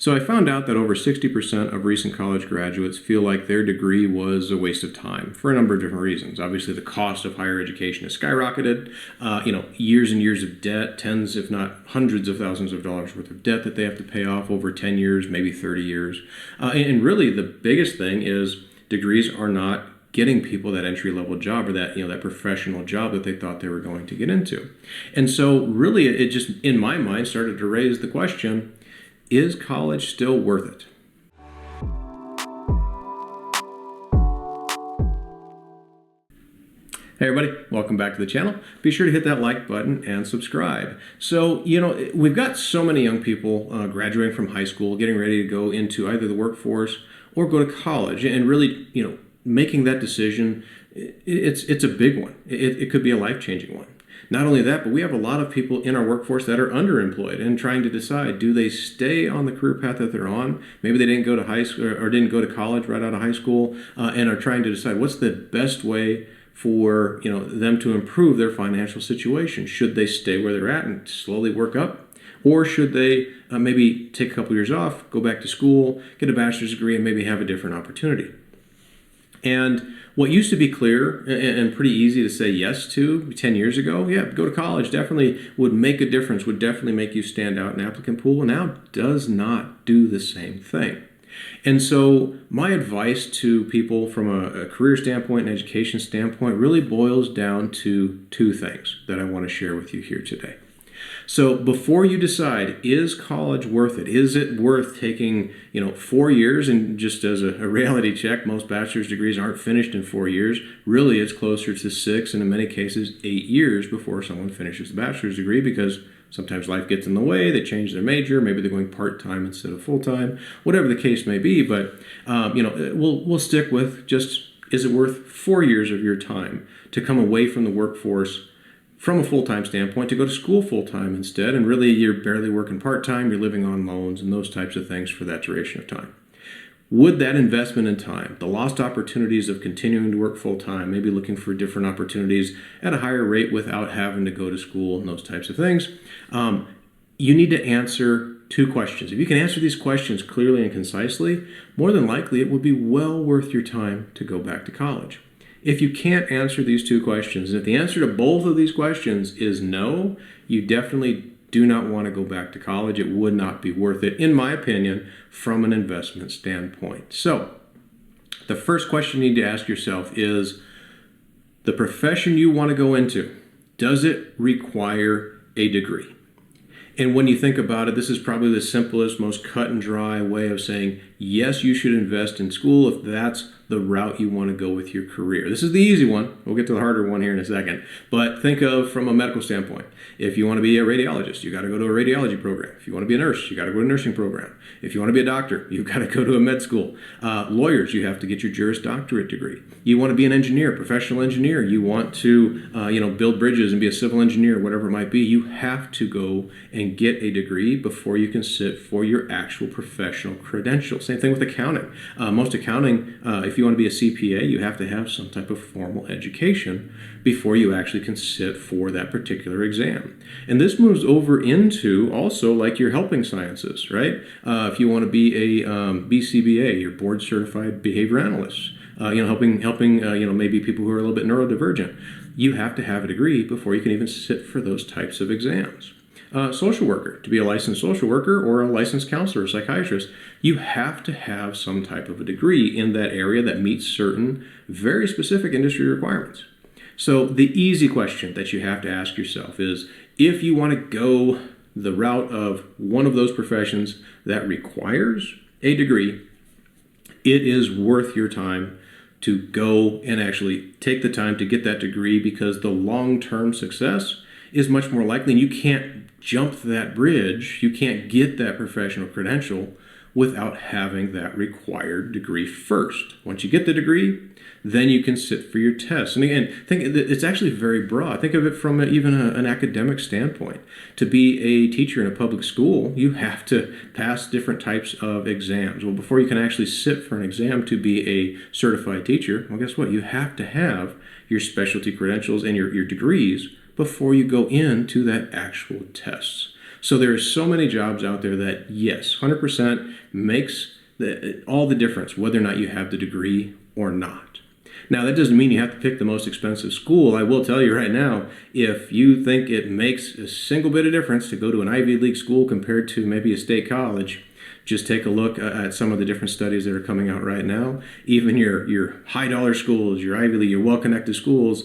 So I found out that over 60% of recent college graduates feel like their degree was a waste of time for a number of different reasons. Obviously, the cost of higher education has skyrocketed. Years and years of debt, tens if not hundreds of thousands of dollars worth of debt that they have to pay off over 10 years, maybe 30 years. And really, the biggest thing is degrees are not getting people that entry-level job or that professional job that they thought they were going to get into. And so really it just, in my mind, started to raise the question, is college still worth it? Hey everybody, welcome back to the channel. Be sure to hit that like button and subscribe. So, we've got so many young people graduating from high school, getting ready to go into either the workforce or go to college, and really, making that decision, it's a big one. It could be a life-changing one. Not only that, but we have a lot of people in our workforce that are underemployed and trying to decide, do they stay on the career path that they're on? Maybe they didn't go to high school or didn't go to college right out of high school, and are trying to decide what's the best way for them to improve their financial situation. Should they stay where they're at and slowly work up? Or should they maybe take a couple years off, go back to school, get a bachelor's degree, and maybe have a different opportunity? And what used to be clear and pretty easy to say yes to 10 years ago, yeah, go to college definitely would make a difference, would definitely make you stand out in an applicant pool, now does not do the same thing. And so my advice to people from a career standpoint and education standpoint really boils down to two things that I want to share with you here today. So before you decide, is college worth it? Is it worth taking, 4 years? And just as a reality check, most bachelor's degrees aren't finished in 4 years. Really, it's closer to 6 and in many cases 8 years before someone finishes the bachelor's degree, because sometimes life gets in the way. They change their major. Maybe they're going part-time instead of full-time, whatever the case may be. But, we'll stick with just, is it worth 4 years of your time to come away from the workforce from a full-time standpoint, to go to school full-time instead, and really you're barely working part-time, you're living on loans and those types of things for that duration of time. Would that investment in time, the lost opportunities of continuing to work full-time, maybe looking for different opportunities at a higher rate without having to go to school and those types of things, you need to answer two questions. If you can answer these questions clearly and concisely, more than likely it would be well worth your time to go back to college. If you can't answer these two questions, and if the answer to both of these questions is no, you definitely do not want to go back to college. It would not be worth it, in my opinion, from an investment standpoint. So, the first question you need to ask yourself is, the profession you want to go into, does it require a degree? And when you think about it, this is probably the simplest, most cut and dry way of saying, yes, you should invest in school if that's the route you want to go with your career. This is the easy one. We'll get to the harder one here in a second. But think of from a medical standpoint. If you want to be a radiologist, you got to go to a radiology program. If you want to be a nurse, you got to go to a nursing program. If you want to be a doctor, you've got to go to a med school. Lawyers, you have to get your Juris Doctorate degree. You want to be an engineer, professional engineer. You want to, build bridges and be a civil engineer, whatever it might be. You have to go and get a degree before you can sit for your actual professional credentials. Same thing with accounting. Most accounting, if you want to be a CPA, you have to have some type of formal education before you actually can sit for that particular exam. And this moves over into also like your helping sciences, right? If you want to be a BCBA, your board certified behavior analyst, helping maybe people who are a little bit neurodivergent, you have to have a degree before you can even sit for those types of exams. Social worker, to be a licensed social worker or a licensed counselor or psychiatrist, you have to have some type of a degree in that area that meets certain very specific industry requirements. So the easy question that you have to ask yourself is, if you want to go the route of one of those professions that requires a degree, it is worth your time to go and actually take the time to get that degree, because the long-term success is much more likely, and you can't jump that bridge, you can't get that professional credential without having that required degree first. Once you get the degree, then you can sit for your tests. And again, think it's actually very broad. Think of it from even an academic standpoint. To be a teacher in a public school, you have to pass different types of exams. Well, before you can actually sit for an exam to be a certified teacher, well, guess what? You have to have your specialty credentials and your degrees before you go into that actual tests. So there are so many jobs out there that, yes, 100% makes all the difference, whether or not you have the degree or not. Now, that doesn't mean you have to pick the most expensive school. I will tell you right now, if you think it makes a single bit of difference to go to an Ivy League school compared to maybe a state college, just take a look at some of the different studies that are coming out right now. Even your high dollar schools, your Ivy League, your well-connected schools,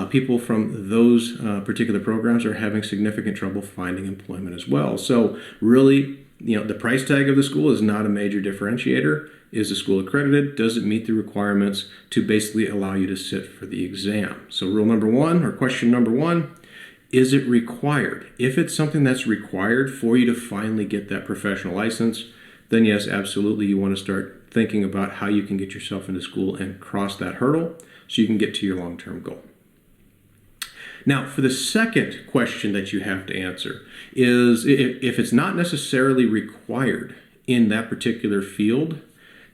people from those particular programs are having significant trouble finding employment as well. So really, the price tag of the school is not a major differentiator. Is the school accredited? Does it meet the requirements to basically allow you to sit for the exam? So rule number one, or question number one, is it required? If it's something that's required for you to finally get that professional license, then yes, absolutely, you want to start thinking about how you can get yourself into school and cross that hurdle so you can get to your long-term goal. Now, for the second question that you have to answer is if it's not necessarily required in that particular field,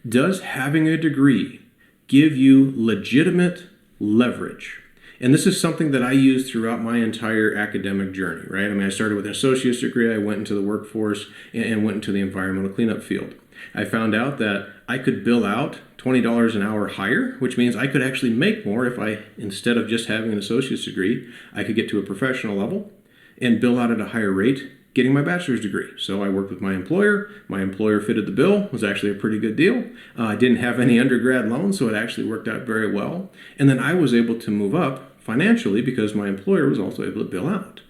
does having a degree give you legitimate leverage? And this is something that I used throughout my entire academic journey, right? I mean, I started with an associate's degree, I went into the workforce and went into the environmental cleanup field. I found out that I could bill out $20 an hour higher, which means I could actually make more if I, instead of just having an associate's degree, I could get to a professional level and bill out at a higher rate getting my bachelor's degree. So I worked with my employer. My employer fitted the bill. It was actually a pretty good deal. I didn't have any undergrad loans, so it actually worked out very well. And then I was able to move up financially because my employer was also able to bill out.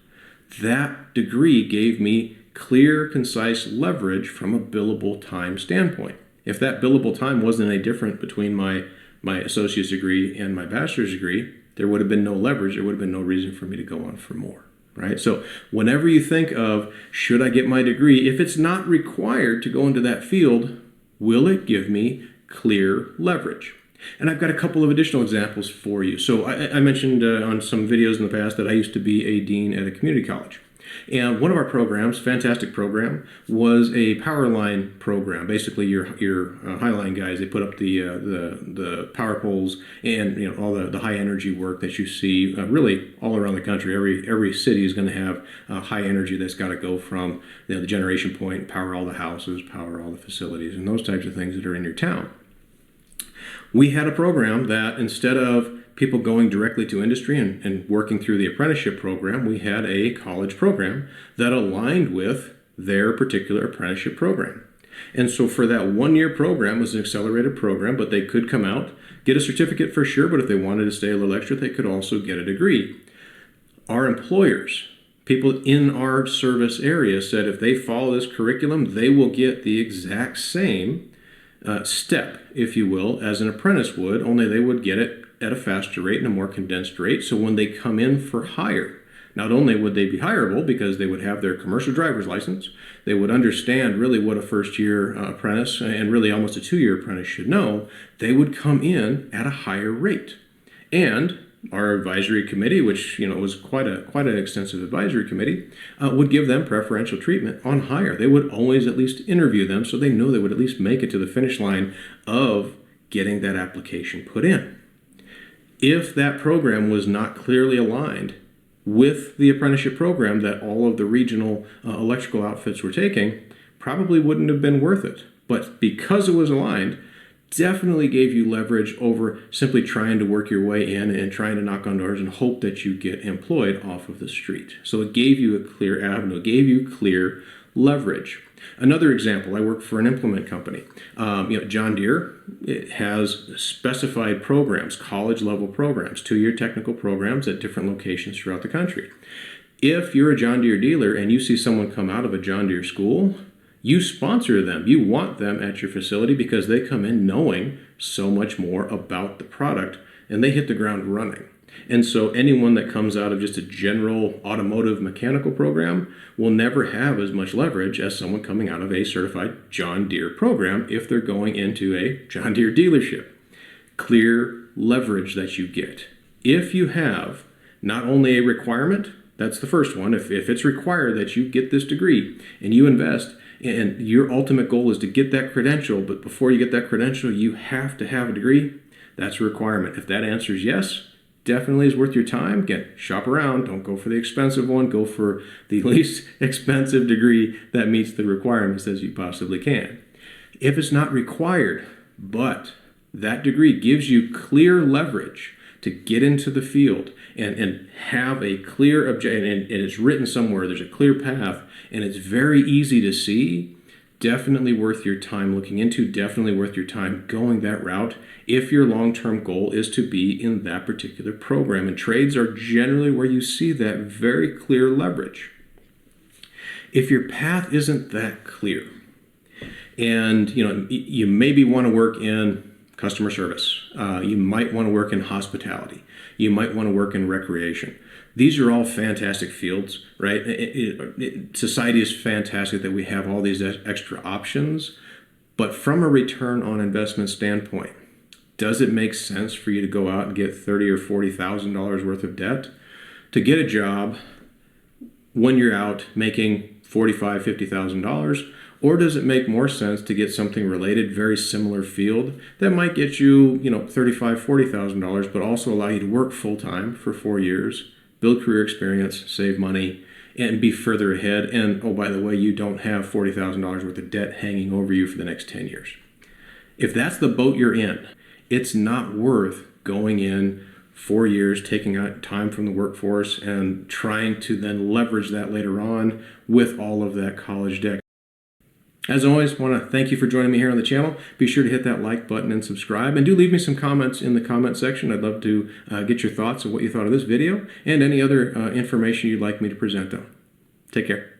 That degree gave me clear, concise leverage from a billable time standpoint. If that billable time wasn't any different between my associate's degree and my bachelor's degree, there would have been no leverage. There would have been no reason for me to go on for more. Right? So whenever you think of, should I get my degree, if it's not required to go into that field, will it give me clear leverage? And I've got a couple of additional examples for you. So I mentioned on some videos in the past that I used to be a dean at a community college. And one of our programs, fantastic program, was a power line program. Basically, your Highline guys, they put up the power poles and all the high energy work that you see really all around the country. Every city is going to have high energy that's got to go from the generation point, power all the houses, power all the facilities, and those types of things that are in your town. We had a program that instead of people going directly to industry and working through the apprenticeship program, we had a college program that aligned with their particular apprenticeship program. And so for that 1-year program, it was an accelerated program, but they could come out, get a certificate for sure, but if they wanted to stay a little extra, they could also get a degree. Our employers, people in our service area, said if they follow this curriculum, they will get the exact same step, if you will, as an apprentice would, only they would get it at a faster rate and a more condensed rate. So when they come in for hire, not only would they be hireable because they would have their commercial driver's license, they would understand really what a first-year apprentice and really almost a 2-year apprentice should know, they would come in at a higher rate. And our advisory committee, which was quite an extensive advisory committee, would give them preferential treatment on hire. They would always at least interview them so they know they would at least make it to the finish line of getting that application put in. If that program was not clearly aligned with the apprenticeship program that all of the regional electrical outfits were taking, probably wouldn't have been worth it. But because it was aligned, definitely gave you leverage over simply trying to work your way in and trying to knock on doors and hope that you get employed off of the street. So it gave you a clear avenue, it gave you clear leverage. Another example, I work for an implement company. John Deere, it has specified programs, college-level programs, 2-year technical programs at different locations throughout the country. If you're a John Deere dealer and you see someone come out of a John Deere school, you sponsor them. You want them at your facility because they come in knowing so much more about the product and they hit the ground running. And so anyone that comes out of just a general automotive mechanical program will never have as much leverage as someone coming out of a certified John Deere program if they're going into a John Deere dealership. Clear leverage that you get. If you have not only a requirement, that's the first one, if it's required that you get this degree and you invest, and your ultimate goal is to get that credential, but before you get that credential, you have to have a degree, that's a requirement. If that answer is yes, definitely is worth your time. Again, shop around. Don't go for the expensive one. Go for the least expensive degree that meets the requirements as you possibly can. If it's not required, but that degree gives you clear leverage to get into the field and have a clear objective, and it's written somewhere, there's a clear path, and it's very easy to see, definitely worth your time looking into, definitely worth your time going that route if your long-term goal is to be in that particular program. And trades are generally where you see that very clear leverage. If your path isn't that clear, and you maybe want to work in customer service, you might want to work in hospitality, you might want to work in recreation. These are all fantastic fields, right? Society is fantastic that we have all these extra options, but from a return on investment standpoint, does it make sense for you to go out and get $30,000 or $40,000 worth of debt to get a job when you're out making $45,000, $50,000? Or does it make more sense to get something related, very similar field that might get you, $35,000, $40,000, but also allow you to work full time for 4 years, build career experience, save money, and be further ahead? And oh, by the way, you don't have $40,000 worth of debt hanging over you for the next 10 years. If that's the boat you're in, it's not worth going in 4 years, taking out time from the workforce and trying to then leverage that later on with all of that college debt. As always, I want to thank you for joining me here on the channel. Be sure to hit that like button and subscribe. And do leave me some comments in the comment section. I'd love to get your thoughts on what you thought of this video and any other information you'd like me to present on. Take care.